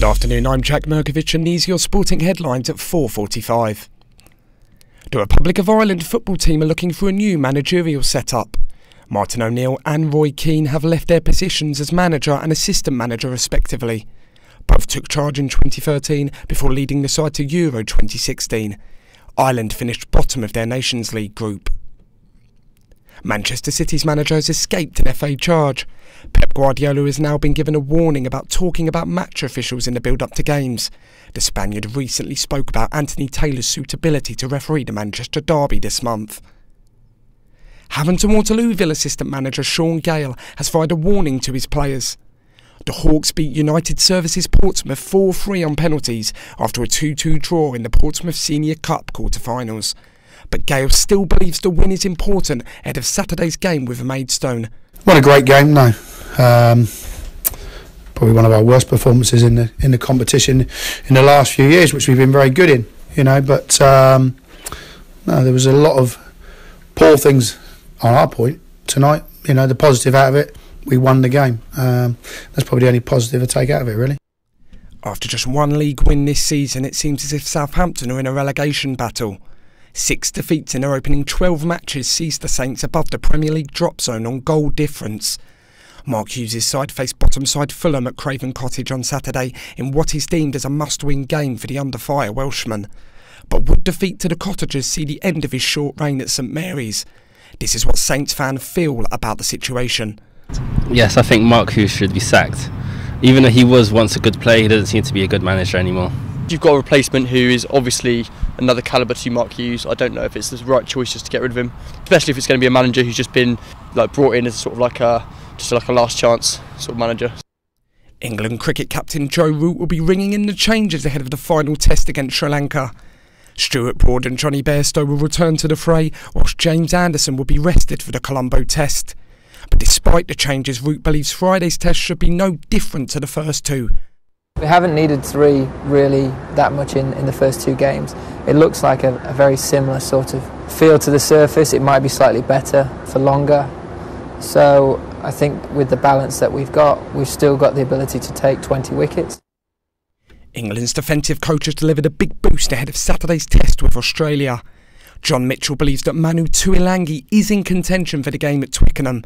Good afternoon, I'm Jack Merkovich and these are your sporting headlines at 4:45. The Republic of Ireland football team are looking for a new managerial setup. Martin O'Neill and Roy Keane have left their positions as manager and assistant manager respectively. Both took charge in 2013 before leading the side to Euro 2016. Ireland finished bottom of their Nations League group. Manchester City's manager has escaped an FA charge. Pep Guardiola has now been given a warning about talking about match officials in the build-up to games. The Spaniard recently spoke about Anthony Taylor's suitability to referee the Manchester derby this month. Haventon Waterlooville assistant manager Sean Gale has fired a warning to his players. The Hawks beat United Services Portsmouth 4-3 on penalties after a 2-2 draw in the Portsmouth Senior Cup quarter-finals. But Gale still believes the win is important ahead of Saturday's game with Maidstone. What a great game, no. Probably one of our worst performances in the competition in the last few years, which we've been very good in, you know. But no, there was a lot of poor things on our point tonight. You know, the positive out of it, we won the game. That's probably the only positive I take out of it, really. After just one league win this season, it seems as if Southampton are in a relegation battle. 6 defeats in their opening 12 matches sees the Saints above the Premier League drop zone on goal difference. Mark Hughes' side faced bottom side Fulham at Craven Cottage on Saturday in what is deemed as a must-win game for the under-fire Welshman. But would defeat to the Cottagers see the end of his short reign at St Mary's? This is what Saints fans feel about the situation. Yes, I think Mark Hughes should be sacked. Even though he was once a good player, he doesn't seem to be a good manager anymore. You've got a replacement who is obviously another calibre to Mark Hughes. I don't know if it's the right choice just to get rid of him, especially if it's going to be a manager who's just been brought in as sort of like a last chance sort of manager. England cricket captain Joe Root will be ringing in the changes ahead of the final test against Sri Lanka. Stuart Broad and Johnny Bairstow will return to the fray, whilst James Anderson will be rested for the Colombo test. But despite the changes, Root believes Friday's test should be no different to the first two. We haven't needed three really that much in the first two games. It looks like a very similar sort of feel to the surface. It might be slightly better for longer. So I think with the balance that we've still got the ability to take 20 wickets. England's defensive coach has delivered a big boost ahead of Saturday's test with Australia. John Mitchell believes that Manu Tuilagi is in contention for the game at Twickenham.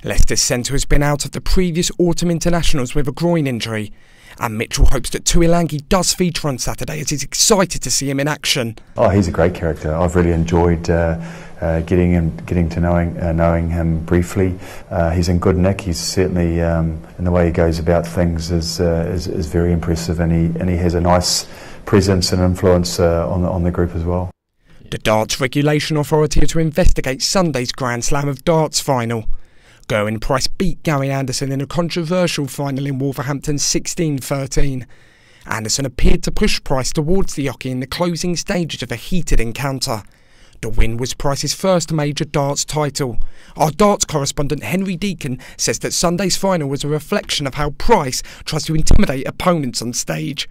Leicester's centre has been out of the previous autumn internationals with a groin injury, and Mitchell hopes that Tuilagi does feature on Saturday as he's excited to see him in action. Oh, he's a great character. I've really enjoyed getting to knowing him briefly. He's in good nick. He's certainly in the way he goes about things is very impressive, and he has a nice presence and influence on the group as well. The Darts Regulation Authority are to investigate Sunday's Grand Slam of Darts final. Gerwyn Price beat Gary Anderson in a controversial final in Wolverhampton 16-13. Anderson appeared to push Price towards the jockey in the closing stages of a heated encounter. The win was Price's first major darts title. Our darts correspondent Henry Deacon says that Sunday's final was a reflection of how Price tries to intimidate opponents on stage.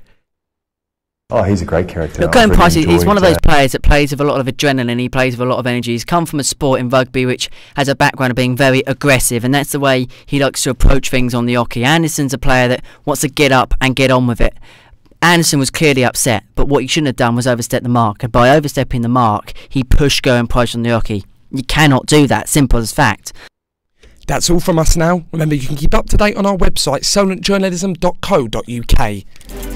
Oh, he's a great character. Look, Gerwyn Price, he's one of those players that plays with a lot of adrenaline, he plays with a lot of energy. He's come from a sport in rugby which has a background of being very aggressive, and that's the way he likes to approach things on the hockey. Anderson's a player that wants to get up and get on with it. Anderson was clearly upset, but what he shouldn't have done was overstep the mark, and by overstepping the mark, he pushed Gerwyn Price on the hockey. You cannot do that, simple as fact. That's all from us now. Remember, you can keep up to date on our website, solentjournalism.co.uk.